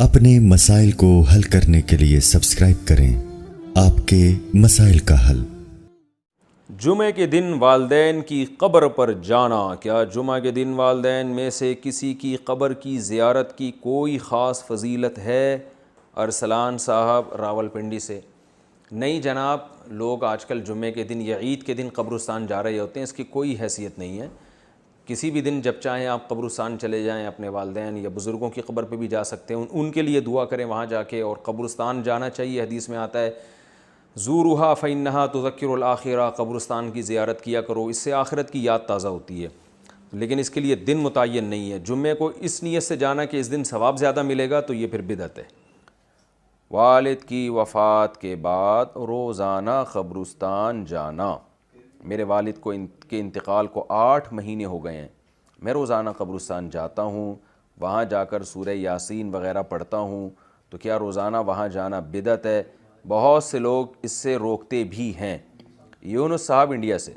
اپنے مسائل کو حل کرنے کے لیے سبسکرائب کریں آپ کے مسائل کا حل۔ جمعے کے دن والدین کی قبر پر جانا، کیا جمعہ کے دن والدین میں سے کسی کی قبر کی زیارت کی کوئی خاص فضیلت ہے؟ ارسلان صاحب راولپنڈی سے۔ نہیں جناب، لوگ آج کل جمعے کے دن یا عید کے دن قبرستان جا رہے ہوتے ہیں، اس کی کوئی حیثیت نہیں ہے۔ کسی بھی دن جب چاہیں آپ قبرستان چلے جائیں، اپنے والدین یا بزرگوں کی قبر پہ بھی جا سکتے ہیں، ان کے لیے دعا کریں وہاں جا کے، اور قبرستان جانا چاہیے۔ حدیث میں آتا ہے زورھا فإنھا تذکر الآخرہ، قبرستان کی زیارت کیا کرو، اس سے آخرت کی یاد تازہ ہوتی ہے، لیکن اس کے لیے دن متعین نہیں ہے۔ جمعے کو اس نیت سے جانا کہ اس دن ثواب زیادہ ملے گا تو یہ پھر بدعت ہے۔ والد کی وفات کے بعد روزانہ قبرستان جانا، میرے والد کو کے انتقال کو 8 مہینے ہو گئے ہیں، میں روزانہ قبرستان جاتا ہوں، وہاں جا کر سورہ یاسین وغیرہ پڑھتا ہوں، تو کیا روزانہ وہاں جانا بدعت ہے؟ بہت سے لوگ اس سے روکتے بھی ہیں۔ یونس صاحب انڈیا سے۔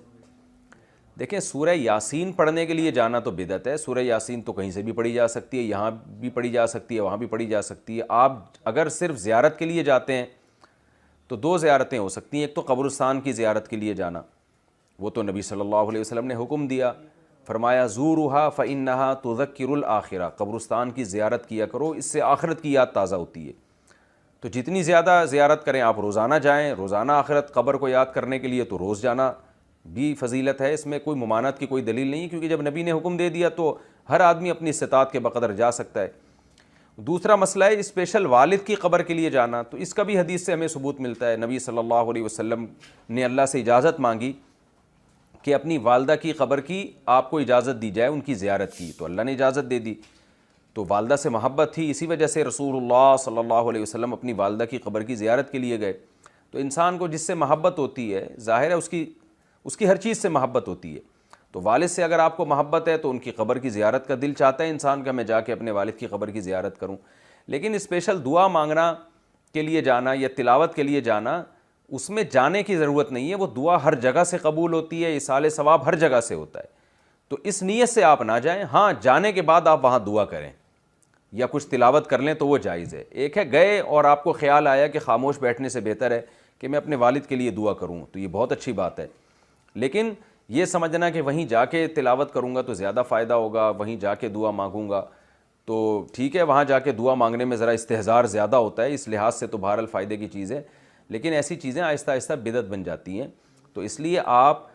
دیکھیں، سورہ یاسین پڑھنے کے لیے جانا تو بدعت ہے۔ سورہ یاسین تو کہیں سے بھی پڑھی جا سکتی ہے، یہاں بھی پڑھی جا سکتی ہے، وہاں بھی پڑھی جا سکتی ہے۔ آپ اگر صرف زیارت کے لیے جاتے ہیں تو 2 زیارتیں ہو سکتی ہیں۔ ایک تو قبرستان کی زیارت کے لیے جانا، وہ تو نبی صلی اللہ علیہ وسلم نے حکم دیا، فرمایا زورھا فإنھا تذکر الآخرہ، قبرستان کی زیارت کیا کرو، اس سے آخرت کی یاد تازہ ہوتی ہے۔ تو جتنی زیادہ زیارت کریں آپ، روزانہ جائیں، روزانہ آخرت قبر کو یاد کرنے کے لیے تو روز جانا بھی فضیلت ہے، اس میں کوئی ممانعت کی کوئی دلیل نہیں، کیونکہ جب نبی نے حکم دے دیا تو ہر آدمی اپنی استطاعت کے بقدر جا سکتا ہے۔ دوسرا مسئلہ ہے اسپیشل والد کی قبر کے لیے جانا، تو اس کا بھی حدیث سے ہمیں ثبوت ملتا ہے۔ نبی صلی اللہ علیہ وسلم نے اللہ سے اجازت مانگی کہ اپنی والدہ کی قبر کی آپ کو اجازت دی جائے، ان کی زیارت کی، تو اللہ نے اجازت دے دی۔ تو والدہ سے محبت تھی، اسی وجہ سے رسول اللہ صلی اللہ علیہ وسلم اپنی والدہ کی قبر کی زیارت کے لیے گئے۔ تو انسان کو جس سے محبت ہوتی ہے، ظاہر ہے اس کی ہر چیز سے محبت ہوتی ہے، تو والد سے اگر آپ کو محبت ہے تو ان کی قبر کی زیارت کا دل چاہتا ہے انسان کا، میں جا کے اپنے والد کی قبر کی زیارت کروں۔ لیکن اسپیشل دعا مانگنا کے لیے جانا یا تلاوت کے لیے جانا، اس میں جانے کی ضرورت نہیں ہے، وہ دعا ہر جگہ سے قبول ہوتی ہے، ایصال ثواب ہر جگہ سے ہوتا ہے، تو اس نیت سے آپ نہ جائیں۔ ہاں، جانے کے بعد آپ وہاں دعا کریں یا کچھ تلاوت کر لیں تو وہ جائز ہے۔ ایک ہے گئے اور آپ کو خیال آیا کہ خاموش بیٹھنے سے بہتر ہے کہ میں اپنے والد کے لیے دعا کروں، تو یہ بہت اچھی بات ہے، لیکن یہ سمجھنا کہ وہیں جا کے تلاوت کروں گا تو زیادہ فائدہ ہوگا، وہیں جا کے دعا مانگوں گا تو ٹھیک ہے، وہاں جا کے دعا مانگنے میں ذرا استحضار زیادہ ہوتا ہے، اس لحاظ سے تو بہرحال فائدے کی چیز ہے، لیکن ایسی چیزیں آہستہ آہستہ بدعت بن جاتی ہیں۔ تو اس لیے آپ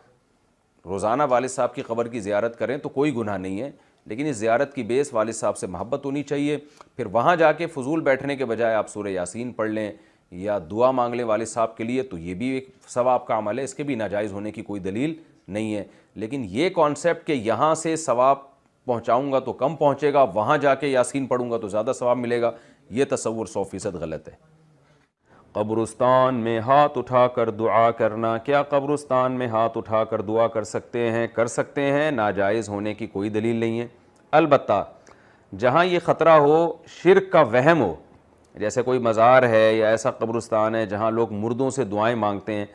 روزانہ والد صاحب کی قبر کی زیارت کریں تو کوئی گناہ نہیں ہے، لیکن اس زیارت کی بیس والد صاحب سے محبت ہونی چاہیے۔ پھر وہاں جا کے فضول بیٹھنے کے بجائے آپ سورہ یاسین پڑھ لیں یا دعا مانگ لیں والد صاحب کے لیے، تو یہ بھی ایک ثواب کا عمل ہے، اس کے بھی ناجائز ہونے کی کوئی دلیل نہیں ہے۔ لیکن یہ کانسیپٹ کہ یہاں سے ثواب پہنچاؤں گا تو کم پہنچے گا، وہاں جا کے یاسین پڑھوں گا تو زیادہ ثواب ملے گا، یہ تصور 100% غلط ہے۔ قبرستان میں ہاتھ اٹھا کر دعا کرنا، کیا قبرستان میں ہاتھ اٹھا کر دعا کر سکتے ہیں؟ کر سکتے ہیں، ناجائز ہونے کی کوئی دلیل نہیں ہے۔ البتہ جہاں یہ خطرہ ہو، شرک کا وہم ہو، جیسے کوئی مزار ہے یا ایسا قبرستان ہے جہاں لوگ مردوں سے دعائیں مانگتے ہیں،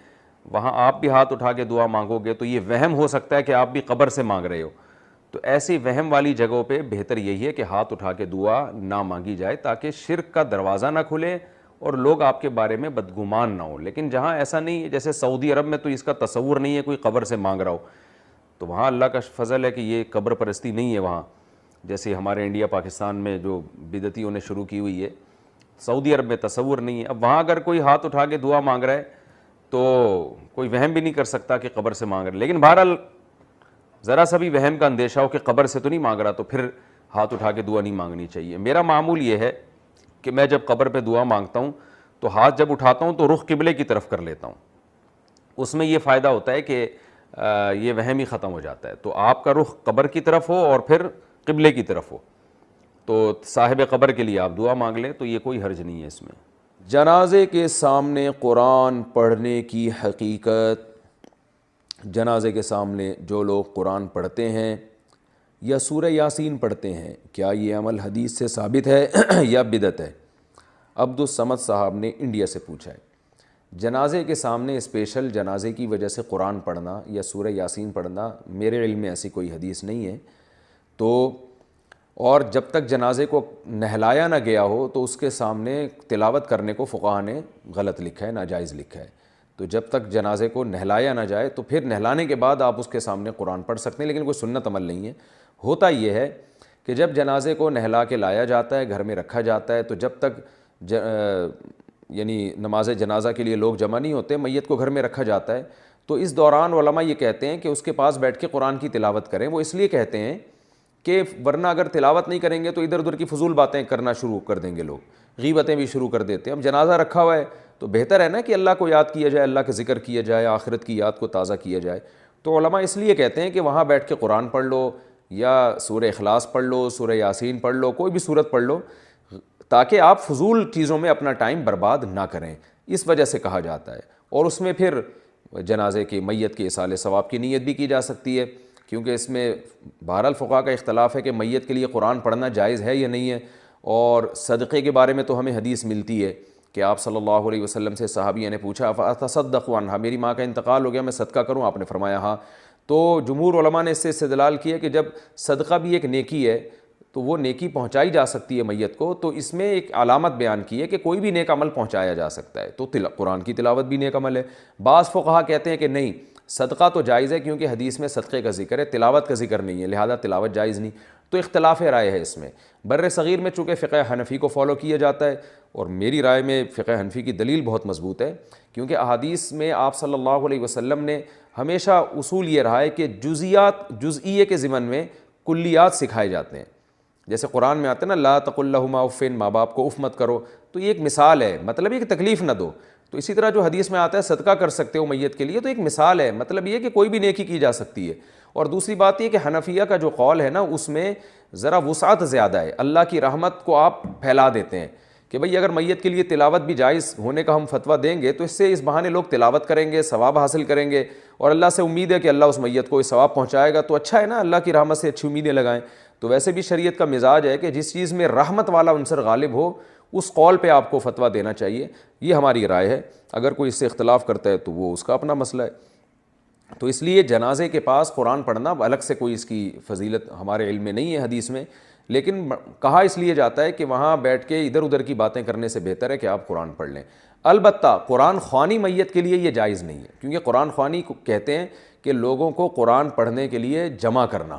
وہاں آپ بھی ہاتھ اٹھا کے دعا مانگو گے تو یہ وہم ہو سکتا ہے کہ آپ بھی قبر سے مانگ رہے ہو، تو ایسی وہم والی جگہوں پہ بہتر یہی ہے کہ ہاتھ اٹھا کے دعا نہ مانگی جائے، تاکہ شرک کا دروازہ نہ کھلے اور لوگ آپ کے بارے میں بدگمان نہ ہو۔ لیکن جہاں ایسا نہیں ہے، جیسے سعودی عرب میں تو اس کا تصور نہیں ہے کوئی قبر سے مانگ رہا ہو، تو وہاں اللہ کا فضل ہے کہ یہ قبر پرستی نہیں ہے وہاں، جیسے ہمارے انڈیا پاکستان میں جو بدعتیوں نے شروع کی ہوئی ہے، سعودی عرب میں تصور نہیں ہے۔ اب وہاں اگر کوئی ہاتھ اٹھا کے دعا مانگ رہا ہے تو کوئی وہم بھی نہیں کر سکتا کہ قبر سے مانگ رہا ہے، لیکن بہرحال ذرا سا بھی وہم کا اندیشہ ہو کہ قبر سے تو نہیں مانگ رہا تو پھر ہاتھ اٹھا کے دعا نہیں مانگنی چاہیے۔ میرا معمول یہ ہے کہ میں جب قبر پہ دعا مانگتا ہوں تو ہاتھ جب اٹھاتا ہوں تو رخ قبلے کی طرف کر لیتا ہوں، اس میں یہ فائدہ ہوتا ہے کہ یہ وہم ہی ختم ہو جاتا ہے، تو آپ کا رخ قبر کی طرف ہو اور پھر قبلے کی طرف ہو، تو صاحب قبر کے لیے آپ دعا مانگ لیں تو یہ کوئی حرج نہیں ہے اس میں۔ جنازے کے سامنے قرآن پڑھنے کی حقیقت، جنازے کے سامنے جو لوگ قرآن پڑھتے ہیں یا سورہ یاسین پڑھتے ہیں، کیا یہ عمل حدیث سے ثابت ہے یا بدعت ہے؟ عبدالصمد صاحب نے انڈیا سے پوچھا ہے۔ جنازے کے سامنے اسپیشل جنازے کی وجہ سے قرآن پڑھنا یا سورہ یاسین پڑھنا، میرے علم میں ایسی کوئی حدیث نہیں ہے، تو اور جب تک جنازے کو نہلایا نہ گیا ہو تو اس کے سامنے تلاوت کرنے کو فقہا نے غلط لکھا ہے، ناجائز لکھا ہے۔ تو جب تک جنازے کو نہلایا نہ جائے تو پھر نہلانے کے بعد آپ اس کے سامنے قرآن پڑھ سکتے ہیں، لیکن کوئی سنت عمل نہیں ہے۔ ہوتا یہ ہے کہ جب جنازے کو نہلا کے لایا جاتا ہے، گھر میں رکھا جاتا ہے، تو جب تک یعنی نماز جنازہ کے لیے لوگ جمع نہیں ہوتے، میت کو گھر میں رکھا جاتا ہے، تو اس دوران علماء یہ کہتے ہیں کہ اس کے پاس بیٹھ کے قرآن کی تلاوت کریں۔ وہ اس لیے کہتے ہیں کہ ورنہ اگر تلاوت نہیں کریں گے تو ادھر ادھر کی فضول باتیں کرنا شروع کر دیں گے، لوگ غیبتیں بھی شروع کر دیتے ہیں۔ اب جنازہ رکھا ہوا ہے تو بہتر ہے نا کہ اللہ کو یاد کیا جائے، اللہ کا ذکر کیا جائے، آخرت کی یاد کو تازہ کیا جائے۔ تو علماء اس لیے کہتے ہیں کہ وہاں بیٹھ کے قرآن پڑھ لو، یا سورہ اخلاص پڑھ لو، سورہ یاسین پڑھ لو، کوئی بھی سورت پڑھ لو، تاکہ آپ فضول چیزوں میں اپنا ٹائم برباد نہ کریں، اس وجہ سے کہا جاتا ہے۔ اور اس میں پھر جنازے کی میت کے ایصال ثواب کی نیت بھی کی جا سکتی ہے، کیونکہ اس میں بہرحال فقہا کا اختلاف ہے کہ میت کے لیے قرآن پڑھنا جائز ہے یا نہیں ہے۔ اور صدقے کے بارے میں تو ہمیں حدیث ملتی ہے کہ آپ صلی اللہ علیہ وسلم سے صحابیہ نے پوچھا فاتصدق عنہا، میری ماں کا انتقال ہو گیا، میں صدقہ کروں؟ آپ نے فرمایا ہاں۔ تو جمہور علماء نے اس سے استدلال کیا کہ جب صدقہ بھی ایک نیکی ہے تو وہ نیکی پہنچائی جا سکتی ہے میت کو، تو اس میں ایک علامت بیان کی ہے کہ کوئی بھی نیک عمل پہنچایا جا سکتا ہے، تو قرآن کی تلاوت بھی نیک عمل ہے۔ بعض فقہا کہتے ہیں کہ نہیں، صدقہ تو جائز ہے کیونکہ حدیث میں صدقے کا ذکر ہے، تلاوت کا ذکر نہیں ہے، لہذا تلاوت جائز نہیں۔ تو اختلاف رائے ہے اس میں۔ بر صغیر میں چونکہ فقہ حنفی کو فالو کیا جاتا ہے، اور میری رائے میں فقہ حنفی کی دلیل بہت مضبوط ہے، کیونکہ احادیث میں آپ صلی اللہ علیہ وسلم نے ہمیشہ اصول یہ رہا ہے کہ جزئیے کے ضمن میں کلیات سکھائے جاتے ہیں۔ جیسے قرآن میں آتے ہیں نا لا تقل لہما اف، ماں باپ کو اف مت کرو، تو یہ ایک مثال ہے، مطلب یہ کہ تکلیف نہ دو۔ تو اسی طرح جو حدیث میں آتا ہے صدقہ کر سکتے ہو میت کے لیے، تو ایک مثال ہے، مطلب یہ کہ کوئی بھی نیکی کی جا سکتی ہے۔ اور دوسری بات یہ کہ حنفیہ کا جو قول ہے نا، اس میں ذرا وسعت زیادہ ہے، اللہ کی رحمت کو آپ پھیلا دیتے ہیں کہ بھئی اگر میت کے لیے تلاوت بھی جائز ہونے کا ہم فتویٰ دیں گے تو اس سے اس بہانے لوگ تلاوت کریں گے، ثواب حاصل کریں گے، اور اللہ سے امید ہے کہ اللہ اس میت کو اس ثواب پہنچائے گا، تو اچھا ہے نا، اللہ کی رحمت سے اچھی امیدیں لگائیں۔ تو ویسے بھی شریعت کا مزاج ہے کہ جس چیز میں رحمت والا عنصر غالب ہو اس قول پہ آپ کو فتویٰ دینا چاہیے، یہ ہماری رائے ہے۔ اگر کوئی اس سے اختلاف کرتا ہے تو وہ اس کا اپنا مسئلہ ہے۔ تو اس لیے جنازے کے پاس قرآن پڑھنا الگ سے کوئی اس کی فضیلت ہمارے علم میں نہیں ہے حدیث میں، لیکن کہا اس لیے جاتا ہے کہ وہاں بیٹھ کے ادھر ادھر کی باتیں کرنے سے بہتر ہے کہ آپ قرآن پڑھ لیں۔ البتہ قرآن خوانی میت کے لیے یہ جائز نہیں ہے، کیونکہ قرآن خوانی کو کہتے ہیں کہ لوگوں کو قرآن پڑھنے کے لیے جمع کرنا۔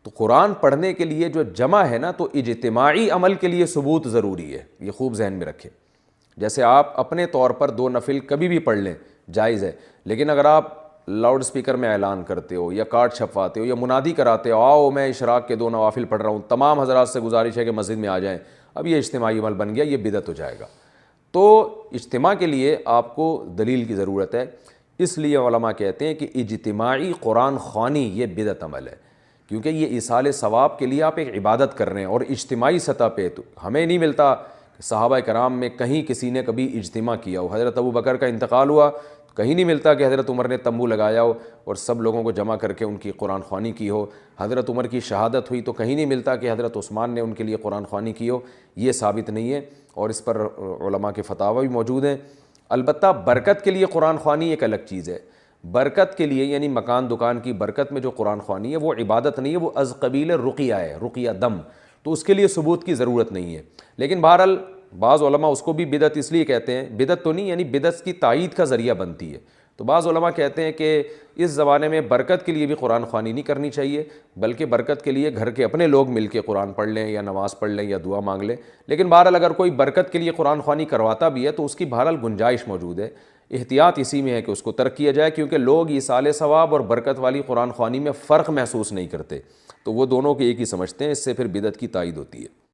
تو قرآن پڑھنے کے لیے جو جمع ہے نا، تو اجتماعی عمل کے لیے ثبوت ضروری ہے، یہ خوب ذہن میں رکھیں۔ جیسے آپ اپنے طور پر 2 نفل کبھی بھی پڑھ لیں، جائز ہے، لیکن اگر آپ لاؤڈ سپیکر میں اعلان کرتے ہو یا کارڈ چھپواتے ہو یا منادی کراتے ہو آؤ میں اشراق کے 2 نوافل پڑھ رہا ہوں، تمام حضرات سے گزارش ہے کہ مسجد میں آ جائیں، اب یہ اجتماعی عمل بن گیا، یہ بدعت ہو جائے گا۔ تو اجتماع کے لیے آپ کو دلیل کی ضرورت ہے، اس لیے علماء کہتے ہیں کہ اجتماعی قرآن خوانی یہ بدعت عمل ہے، کیونکہ یہ ایصال ثواب کے لیے آپ ایک عبادت کر رہے ہیں، اور اجتماعی سطح پہ تو ہمیں نہیں ملتا کہ صحابہ کرام میں کہیں کسی نے کبھی اجتماع کیا ہو۔ حضرت ابو بکر کا انتقال ہوا، کہیں نہیں ملتا کہ حضرت عمر نے تمبو لگایا ہو اور سب لوگوں کو جمع کر کے ان کی قرآن خوانی کی ہو۔ حضرت عمر کی شہادت ہوئی تو کہیں نہیں ملتا کہ حضرت عثمان نے ان کے لیے قرآن خوانی کی ہو، یہ ثابت نہیں ہے، اور اس پر علماء کے فتاوی بھی موجود ہیں۔ البتہ برکت کے لیے قرآن خوانی ایک الگ چیز ہے، برکت کے لیے یعنی مکان دکان کی برکت میں جو قرآن خوانی ہے وہ عبادت نہیں ہے، وہ از قبیل رقیہ ہے، رقیہ دم، تو اس کے لیے ثبوت کی ضرورت نہیں ہے۔ لیکن بہرحال بعض علماء اس کو بھی بدعت اس لیے کہتے ہیں، بدعت تو نہیں یعنی بدعت کی تائید کا ذریعہ بنتی ہے، تو بعض علماء کہتے ہیں کہ اس زمانے میں برکت کے لیے بھی قرآن خوانی نہیں کرنی چاہیے، بلکہ برکت کے لیے گھر کے اپنے لوگ مل کے قرآن پڑھ لیں یا نماز پڑھ لیں یا دعا مانگ لیں۔ لیکن بہرحال اگر کوئی برکت کے لیے قرآن خوانی کرواتا بھی ہے تو اس کی بہرحال گنجائش موجود ہے، احتیاط اسی میں ہے کہ اس کو ترک کیا جائے، کیونکہ لوگ ایصال ثواب اور برکت والی قرآن خوانی میں فرق محسوس نہیں کرتے، تو وہ دونوں کے ایک ہی سمجھتے ہیں، اس سے پھر بدعت کی تائید ہوتی ہے۔